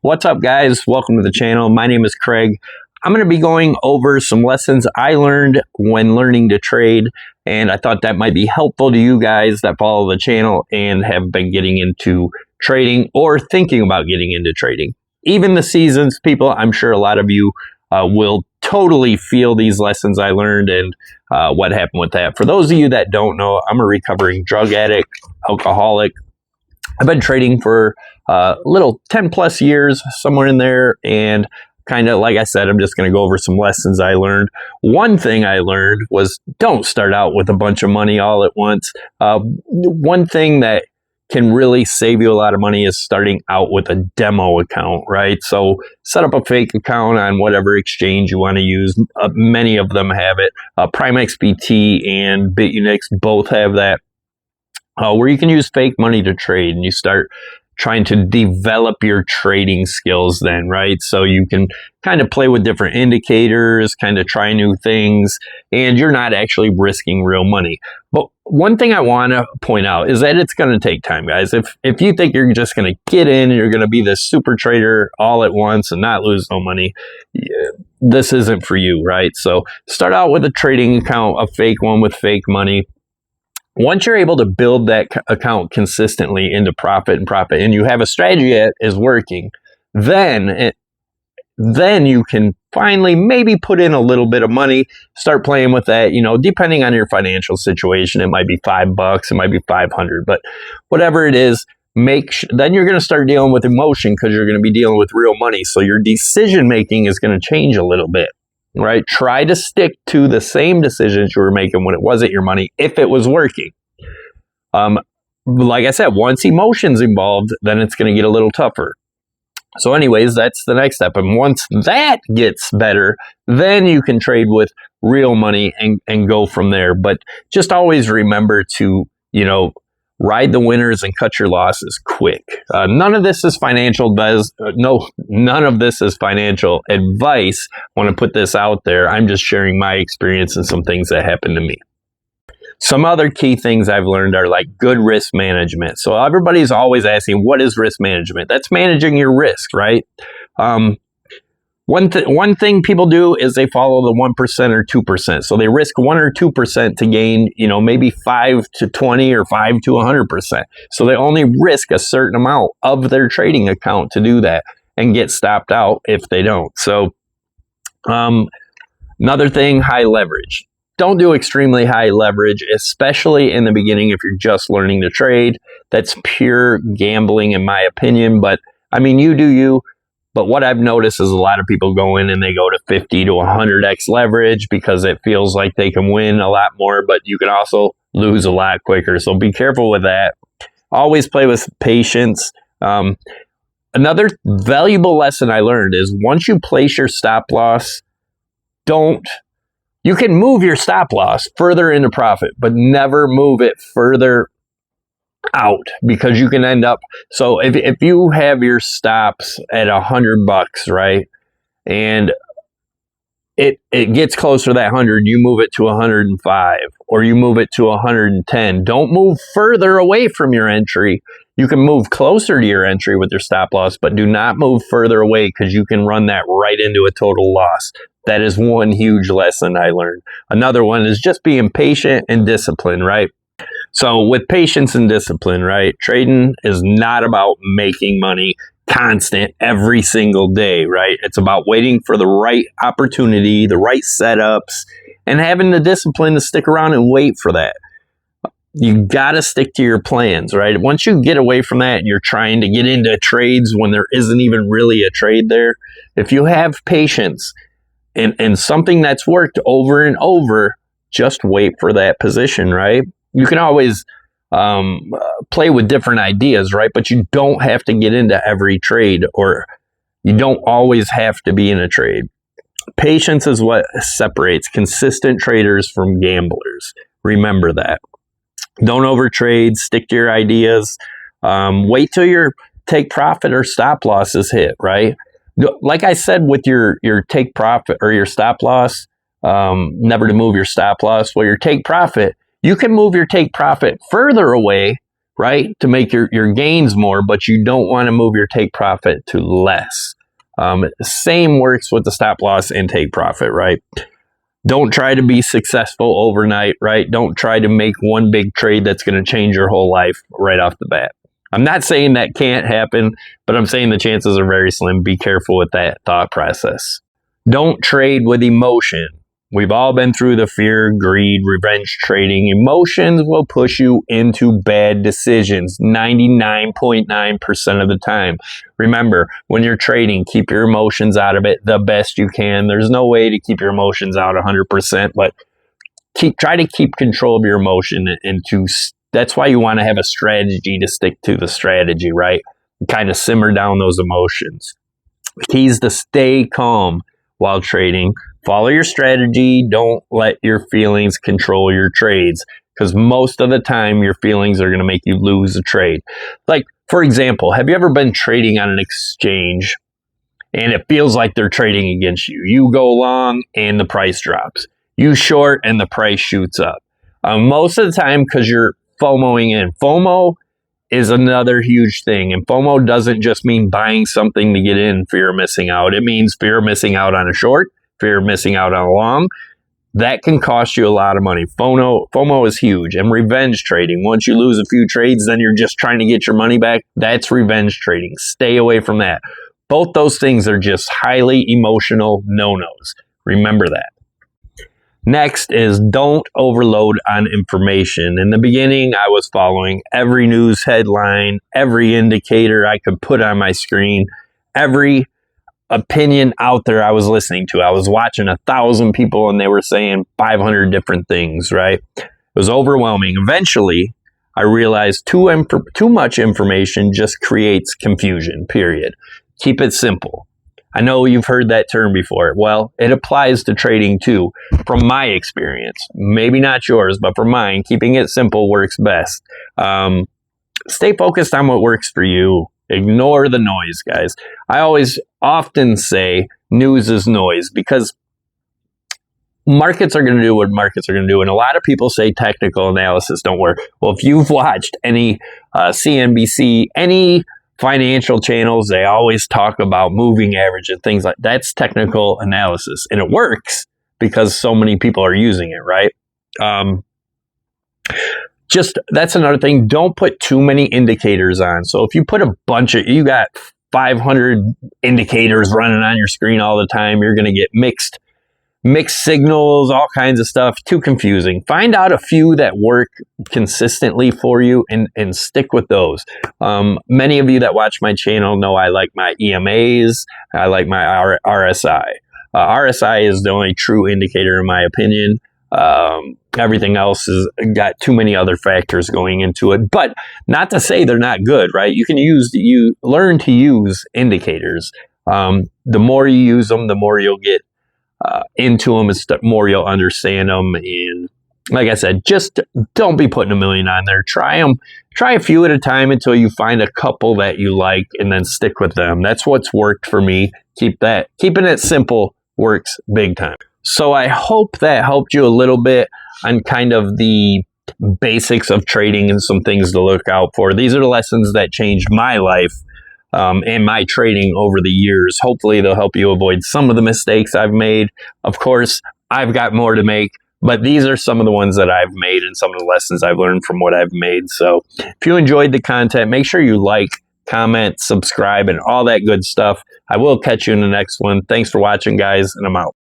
What's up, guys? Welcome to the channel. My name is Craig. I'm going to be going over some lessons I learned when learning to trade, and I thought that might be helpful to you guys that follow the channel and have been getting into trading or thinking about getting into trading. Even the seasons people, I'm sure a lot of you will totally feel these lessons I learned and what happened with that. For those of you that don't know, I'm a recovering drug addict, alcoholic. I've been trading for little 10 plus years, somewhere in there, and kind of like I said, I'm just going to go over some lessons I learned. One thing I learned was don't start out with a bunch of money all at once. One thing that can really save you a lot of money is starting out with a demo account, right? So set up a fake account on whatever exchange you want to use. Many of them have it. PrimeXBT and BitUnix both have that. Where you can use fake money to trade, and you start trying to develop your trading skills then, right? So you can kind of play with different indicators, kind of try new things, and you're not actually risking real money. But one thing I want to point out is that it's going to take time, guys. If you think you're just going to get in and you're going to be this super trader all at once and not lose no money, this isn't for you, right? So start out with a trading account, a fake one with fake money. Once you're able to build that account consistently into profit, and you have a strategy that is working, then you can finally maybe put in a little bit of money, start playing with that, depending on your financial situation. It might be $5, it might be 500, but whatever it is, then you're going to start dealing with emotion because you're going to be dealing with real money. So your decision making is going to change a little bit. Right? Try to stick to the same decisions you were making when it wasn't your money, if it was working. Like I said, once emotion's involved, then it's going to get a little tougher. So anyways, that's the next step. And once that gets better, then you can trade with real money and go from there. But just always remember to, ride the winners and cut your losses quick. None of this is financial none of this is financial advice. I want to put this out there. I'm just sharing my experience and some things that happened to me. Some other key things I've learned are like good risk management. So everybody's always asking, what is risk management? That's managing your risk, right? One thing people do is they follow the 1% or 2%. So they risk 1 or 2% to gain, maybe 5 to 20 or 5 to 100%. So they only risk a certain amount of their trading account to do that and get stopped out if they don't. So another thing, high leverage. Don't do extremely high leverage, especially in the beginning if you're just learning to trade. That's pure gambling in my opinion, but I mean, you do you. But what I've noticed is a lot of people go in and they go to 50 to 100x leverage because it feels like they can win a lot more, but you can also lose a lot quicker. So be careful with that. Always play with patience. Another valuable lesson I learned is once you place your stop loss, you can move your stop loss further into profit, but never move it further out, because you can end up, so if you have your stops at $100, right, and it gets closer to that 100, you move it to 105 or you move it to 110. Don't move further away from your entry. You can move closer to your entry with your stop loss, but do not move further away because you can run that right into a total loss. That is one huge lesson I learned. Another one is just being patient and disciplined, right? So with patience and discipline, right, trading is not about making money constant every single day, right? It's about waiting for the right opportunity, the right setups, and having the discipline to stick around and wait for that. You got to stick to your plans, right? Once you get away from that and you're trying to get into trades when there isn't even really a trade there, if you have patience and something that's worked over and over, just wait for that position, right? You can always play with different ideas, right? But you don't have to get into every trade, or you don't always have to be in a trade. Patience is what separates consistent traders from gamblers. Remember that. Don't overtrade. Stick to your ideas. Wait till your take profit or stop loss is hit, right? Like I said with your take profit or your stop loss, never to move your stop loss. Well, your take profit, you can move your take profit further away right? To make your gains more, but you don't want to move your take profit to less. Same works with the stop loss and take profit, right? Don't try to be successful overnight, right? Don't try to make one big trade that's going to change your whole life right off the bat. I'm not saying that can't happen, but I'm saying the chances are very slim. Be careful with that thought process. Don't trade with emotion. We've all been through the fear, greed, revenge trading. Emotions will push you into bad decisions 99.9% of the time. Remember, when you're trading, keep your emotions out of it the best you can. There's no way to keep your emotions out 100%, but try to keep control of your emotion, and that's why you want to have a strategy to stick to the strategy, right? Kind of simmer down those emotions. The key is to stay calm while trading. Follow your strategy. Don't let your feelings control your trades, because most of the time your feelings are going to make you lose a trade. Like, for example, have you ever been trading on an exchange and it feels like they're trading against you? You go long and the price drops. You short and the price shoots up. Most of the time, because you're FOMOing in. FOMO is another huge thing. And FOMO doesn't just mean buying something to get in, fear of missing out. It means fear of missing out on a short, fear of missing out on a long. That can cost you a lot of money. FOMO is huge. And revenge trading. Once you lose a few trades, then you're just trying to get your money back. That's revenge trading. Stay away from that. Both those things are just highly emotional no-nos. Remember that. Next is don't overload on information. In the beginning, I was following every news headline, every indicator I could put on my screen, every opinion out there I was listening to. I was watching 1,000 people and they were saying 500 different things, right? It was overwhelming. Eventually, I realized too much information just creates confusion, period. Keep it simple. I know you've heard that term before. Well, it applies to trading too, from my experience. Maybe not yours, but for mine, keeping it simple works best. Stay focused on what works for you. Ignore the noise, guys. I often say news is noise, because markets are going to do what markets are going to do. And a lot of people say technical analysis don't work. Well, if you've watched any CNBC, any financial channels, they always talk about moving average and things like that. That's technical analysis, and it works because so many people are using it, right? That's another thing. Don't put too many indicators on. So if you put you got 500 indicators running on your screen all the time, you're going to get mixed signals, all kinds of stuff. Too confusing. Find out a few that work consistently for you and stick with those. Many of you that watch my channel know I like my EMAs. I like my RSI. RSI is the only true indicator in my opinion. Everything else has got too many other factors going into it, but not to say they're not good, right? You learn to use indicators. The more you use them, the more you'll get into them, and the more you'll understand them. And like I said, just don't be putting a million on there. Try a few at a time until you find a couple that you like, and then stick with them. That's what's worked for me. Keeping it simple works big time. So I hope that helped you a little bit on kind of the basics of trading and some things to look out for. These are the lessons that changed my life and my trading over the years. Hopefully they'll help you avoid some of the mistakes I've made. Of course, I've got more to make, but these are some of the ones that I've made and some of the lessons I've learned from what I've made. So if you enjoyed the content, make sure you like, comment, subscribe, and all that good stuff. I will catch you in the next one. Thanks for watching, guys, and I'm out.